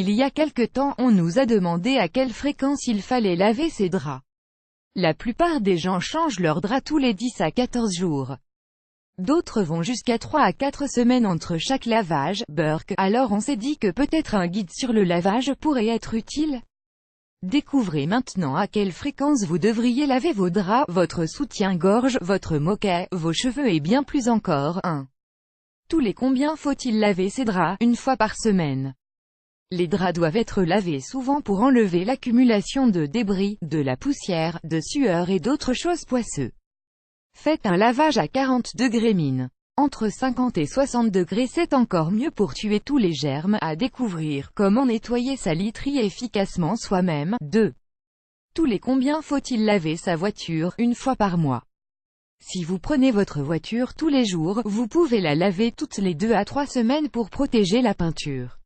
Il y a quelque temps, on nous a demandé à quelle fréquence il fallait laver ses draps. La plupart des gens changent leurs draps tous les 10 à 14 jours. D'autres vont jusqu'à 3 à 4 semaines entre chaque lavage. Burke. Alors on s'est dit que peut-être un guide sur le lavage pourrait être utile. Découvrez maintenant à quelle fréquence vous devriez laver vos draps, votre soutien-gorge, votre moquette, vos cheveux et bien plus encore. 1. Tous les combien faut-il laver ses draps? Une fois par semaine. Les draps doivent être lavés souvent pour enlever l'accumulation de débris, de la poussière, de sueur et d'autres choses poisseuses. Faites un lavage à 40 degrés min. Entre 50 et 60 degrés, c'est encore mieux pour tuer tous les germes. À découvrir comment nettoyer sa literie efficacement soi-même. 2. Tous les combien faut-il laver sa voiture? Une fois par mois. Si vous prenez votre voiture tous les jours, vous pouvez la laver toutes les 2 à 3 semaines pour protéger la peinture.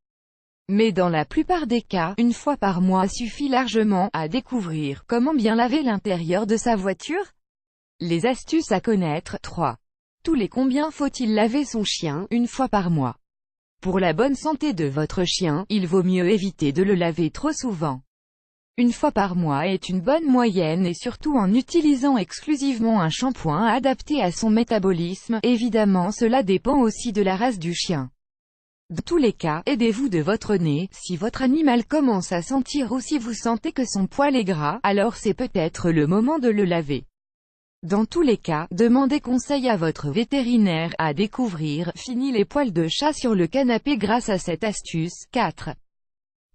Mais dans la plupart des cas, une fois par mois suffit largement. À découvrir comment bien laver l'intérieur de sa voiture. Les astuces à connaître. 3. Tous les combien faut-il laver son chien? Une fois par mois. Pour la bonne santé de votre chien, il vaut mieux éviter de le laver trop souvent. Une fois par mois est une bonne moyenne et surtout en utilisant exclusivement un shampoing adapté à son métabolisme. Évidemment, cela dépend aussi de la race du chien. Dans tous les cas, aidez-vous de votre nez. Si votre animal commence à sentir ou si vous sentez que son poil est gras, alors c'est peut-être le moment de le laver. Dans tous les cas, demandez conseil à votre vétérinaire. À découvrir, fini les poils de chat sur le canapé grâce à cette astuce. 4.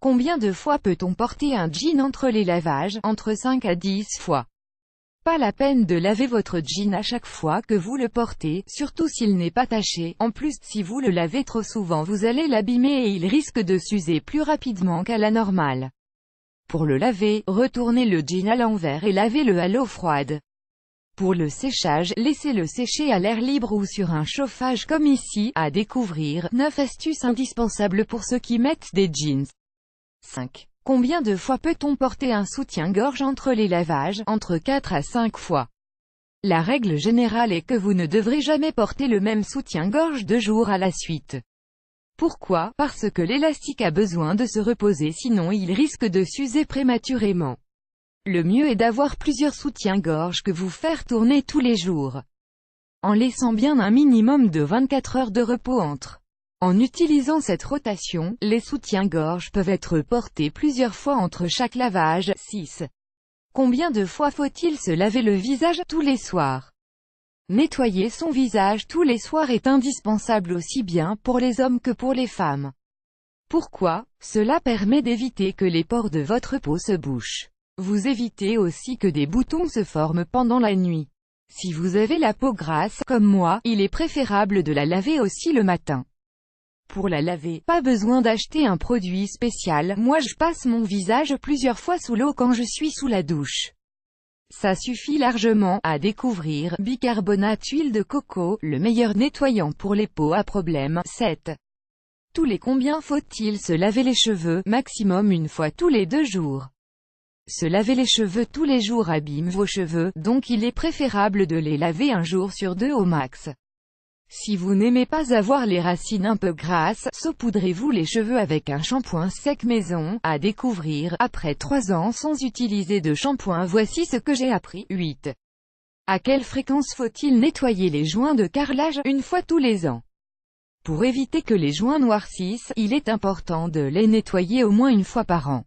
Combien de fois peut-on porter un jean entre les lavages? Entre 5 à 10 fois. Pas la peine de laver votre jean à chaque fois que vous le portez, surtout s'il n'est pas taché. En plus, si vous le lavez trop souvent, vous allez l'abîmer et il risque de s'user plus rapidement qu'à la normale. Pour le laver, retournez le jean à l'envers et lavez-le à l'eau froide. Pour le séchage, laissez-le sécher à l'air libre ou sur un chauffage comme ici. À découvrir, 9 astuces indispensables pour ceux qui mettent des jeans. 5. Combien de fois peut-on porter un soutien-gorge entre les lavages? Entre 4 à 5 fois. La règle générale est que vous ne devrez jamais porter le même soutien-gorge 2 jours à la suite. Pourquoi? Parce que l'élastique a besoin de se reposer, sinon il risque de s'user prématurément. Le mieux est d'avoir plusieurs soutiens-gorge que vous faire tourner tous les jours, en laissant bien un minimum de 24 heures de repos entre. En utilisant cette rotation, les soutiens-gorge peuvent être portés plusieurs fois entre chaque lavage. 6. Combien de fois faut-il se laver le visage? Tous les soirs. Nettoyer son visage tous les soirs est indispensable aussi bien pour les hommes que pour les femmes. Pourquoi? Cela permet d'éviter que les pores de votre peau se bouchent. Vous évitez aussi que des boutons se forment pendant la nuit. Si vous avez la peau grasse, comme moi, il est préférable de la laver aussi le matin. Pour la laver, pas besoin d'acheter un produit spécial. Moi je passe mon visage plusieurs fois sous l'eau quand je suis sous la douche. Ça suffit largement. À découvrir, bicarbonate huile de coco, le meilleur nettoyant pour les peaux à problème. 7. Tous les combien faut-il se laver les cheveux? Maximum une fois tous les 2 jours. Se laver les cheveux tous les jours abîme vos cheveux, donc il est préférable de les laver un jour sur 2 au max. Si vous n'aimez pas avoir les racines un peu grasses, saupoudrez-vous les cheveux avec un shampoing sec maison. À découvrir, après 3 ans sans utiliser de shampoing, voici ce que j'ai appris. 8. À quelle fréquence faut-il nettoyer les joints de carrelage? Une fois tous les ans. Pour éviter que les joints noircissent, il est important de les nettoyer au moins une fois par an.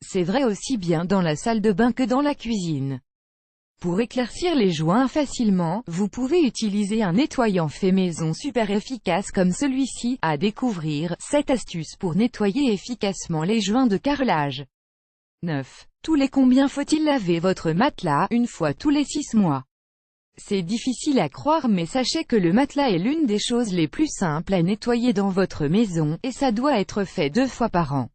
C'est vrai aussi bien dans la salle de bain que dans la cuisine. Pour éclaircir les joints facilement, vous pouvez utiliser un nettoyant fait maison super efficace comme celui-ci. À découvrir, 7 astuces pour nettoyer efficacement les joints de carrelage. 9. Tous les combien faut-il laver votre matelas? Une fois tous les 6 mois. C'est difficile à croire mais sachez que le matelas est l'une des choses les plus simples à nettoyer dans votre maison, et ça doit être fait 2 fois par an.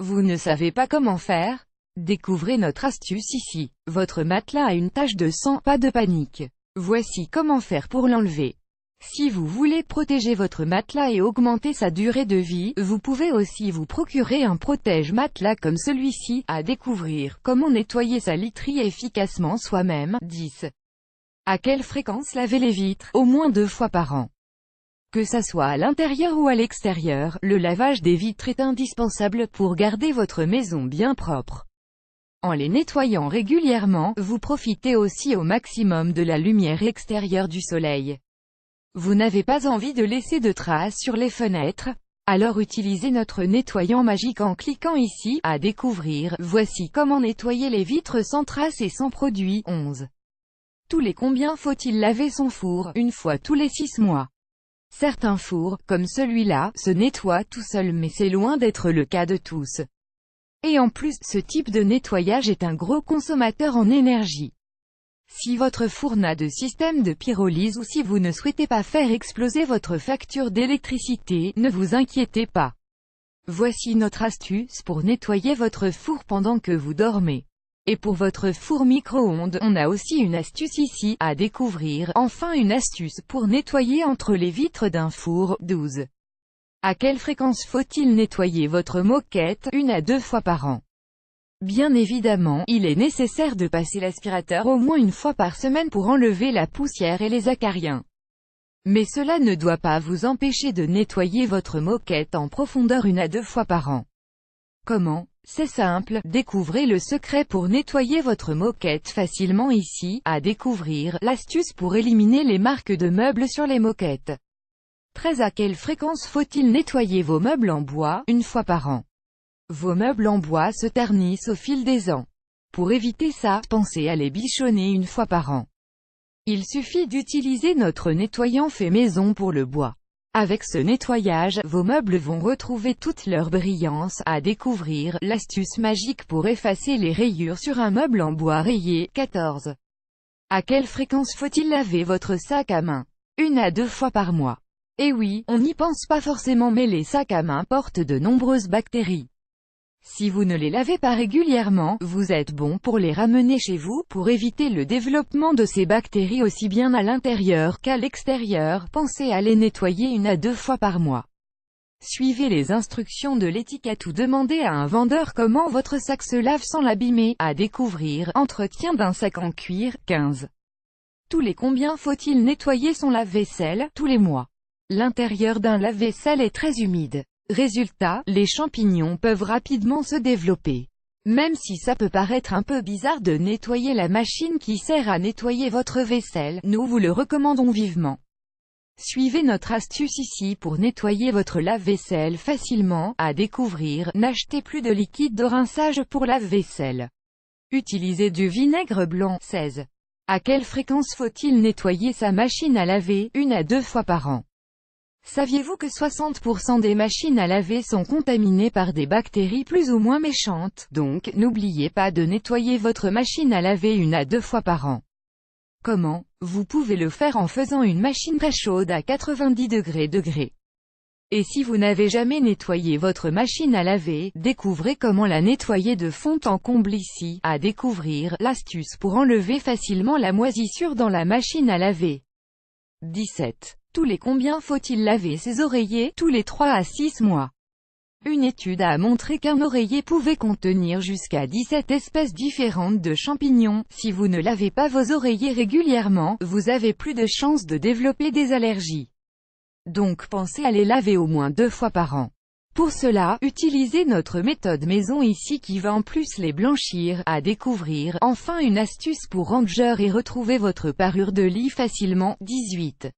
Vous ne savez pas comment faire? Découvrez notre astuce ici. Votre matelas a une tache de sang, pas de panique. Voici comment faire pour l'enlever. Si vous voulez protéger votre matelas et augmenter sa durée de vie, vous pouvez aussi vous procurer un protège-matelas comme celui-ci. À découvrir, comment nettoyer sa literie efficacement soi-même. 10. À quelle fréquence laver les vitres? Au moins 2 fois par an. Que ça soit à l'intérieur ou à l'extérieur, le lavage des vitres est indispensable pour garder votre maison bien propre. En les nettoyant régulièrement, vous profitez aussi au maximum de la lumière extérieure du soleil. Vous n'avez pas envie de laisser de traces sur les fenêtres? Alors utilisez notre nettoyant magique en cliquant ici, à découvrir. Voici comment nettoyer les vitres sans traces et sans produit. 11. Tous les combien faut-il laver son four? Une fois tous les 6 mois. Certains fours, comme celui-là, se nettoient tout seuls mais c'est loin d'être le cas de tous. Et en plus, ce type de nettoyage est un gros consommateur en énergie. Si votre four n'a de système de pyrolyse ou si vous ne souhaitez pas faire exploser votre facture d'électricité, ne vous inquiétez pas. Voici notre astuce pour nettoyer votre four pendant que vous dormez. Et pour votre four micro-ondes, on a aussi une astuce ici, à découvrir. Enfin une astuce pour nettoyer entre les vitres d'un four. 12. À quelle fréquence faut-il nettoyer votre moquette? 1 à 2 fois par an. Bien évidemment, il est nécessaire de passer l'aspirateur au moins une fois par semaine pour enlever la poussière et les acariens. Mais cela ne doit pas vous empêcher de nettoyer votre moquette en profondeur 1 à 2 fois par an. Comment? C'est simple, découvrez le secret pour nettoyer votre moquette facilement ici, à découvrir, l'astuce pour éliminer les marques de meubles sur les moquettes. 13. À quelle fréquence faut-il nettoyer vos meubles en bois? 1 fois par an. Vos meubles en bois se ternissent au fil des ans. Pour éviter ça, pensez à les bichonner 1 fois par an. Il suffit d'utiliser notre nettoyant fait maison pour le bois. Avec ce nettoyage, vos meubles vont retrouver toute leur brillance. À découvrir, l'astuce magique pour effacer les rayures sur un meuble en bois rayé. 14. À quelle fréquence faut-il laver votre sac à main? 1 à 2 fois par mois. Et oui, on n'y pense pas forcément mais les sacs à main portent de nombreuses bactéries. Si vous ne les lavez pas régulièrement, vous êtes bon pour les ramener chez vous, pour éviter le développement de ces bactéries aussi bien à l'intérieur qu'à l'extérieur. Pensez à les nettoyer 1 à 2 fois par mois. Suivez les instructions de l'étiquette ou demandez à un vendeur comment votre sac se lave sans l'abîmer. À découvrir, entretien d'un sac en cuir. 15. Tous les combien faut-il nettoyer son lave-vaisselle? Tous les mois. L'intérieur d'un lave-vaisselle est très humide. Résultat, les champignons peuvent rapidement se développer. Même si ça peut paraître un peu bizarre de nettoyer la machine qui sert à nettoyer votre vaisselle, nous vous le recommandons vivement. Suivez notre astuce ici pour nettoyer votre lave-vaisselle facilement. À découvrir, n'achetez plus de liquide de rinçage pour lave-vaisselle. Utilisez du vinaigre blanc. 16. À quelle fréquence faut-il nettoyer sa machine à laver? 1 à 2 fois par an. Saviez-vous que 60% des machines à laver sont contaminées par des bactéries plus ou moins méchantes? Donc, n'oubliez pas de nettoyer votre machine à laver 1 à 2 fois par an. Comment? Vous pouvez le faire en faisant une machine très chaude à 90 degrés. Et si vous n'avez jamais nettoyé votre machine à laver, découvrez comment la nettoyer de fond en comble ici. À découvrir, l'astuce pour enlever facilement la moisissure dans la machine à laver. 17. Tous les combien faut-il laver ses oreillers? Tous les 3 à 6 mois. Une étude a montré qu'un oreiller pouvait contenir jusqu'à 17 espèces différentes de champignons. Si vous ne lavez pas vos oreillers régulièrement, vous avez plus de chances de développer des allergies. Donc pensez à les laver au moins 2 fois par an. Pour cela, utilisez notre méthode maison ici qui va en plus les blanchir. À découvrir, enfin une astuce pour ranger et retrouver votre parure de lit facilement. 18.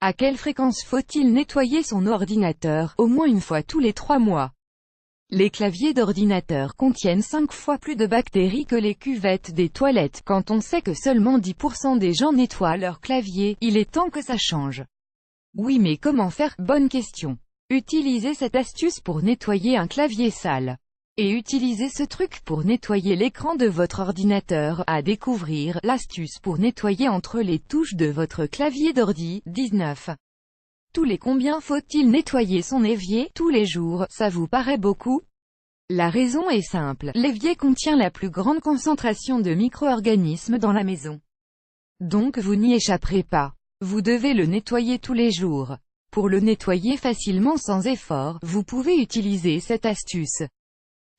À quelle fréquence faut-il nettoyer son ordinateur? Au moins 1 fois tous les 3 mois. Les claviers d'ordinateur contiennent 5 fois plus de bactéries que les cuvettes des toilettes. Quand on sait que seulement 10% des gens nettoient leur clavier, il est temps que ça change. Oui mais comment faire? Bonne question. Utilisez cette astuce pour nettoyer un clavier sale. Et utilisez ce truc pour nettoyer l'écran de votre ordinateur. À découvrir, l'astuce pour nettoyer entre les touches de votre clavier d'ordi. 19. Tous les combien faut-il nettoyer son évier? Tous les jours, ça vous paraît beaucoup? La raison est simple, l'évier contient la plus grande concentration de micro-organismes dans la maison. Donc vous n'y échapperez pas. Vous devez le nettoyer tous les jours. Pour le nettoyer facilement sans effort, vous pouvez utiliser cette astuce.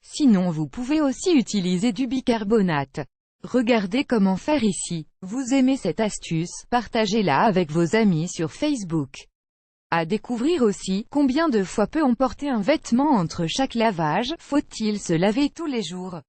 Sinon vous pouvez aussi utiliser du bicarbonate. Regardez comment faire ici. Vous aimez cette astuce, partagez-la avec vos amis sur Facebook. À découvrir aussi, combien de fois peut-on porter un vêtement entre chaque lavage, faut-il se laver tous les jours?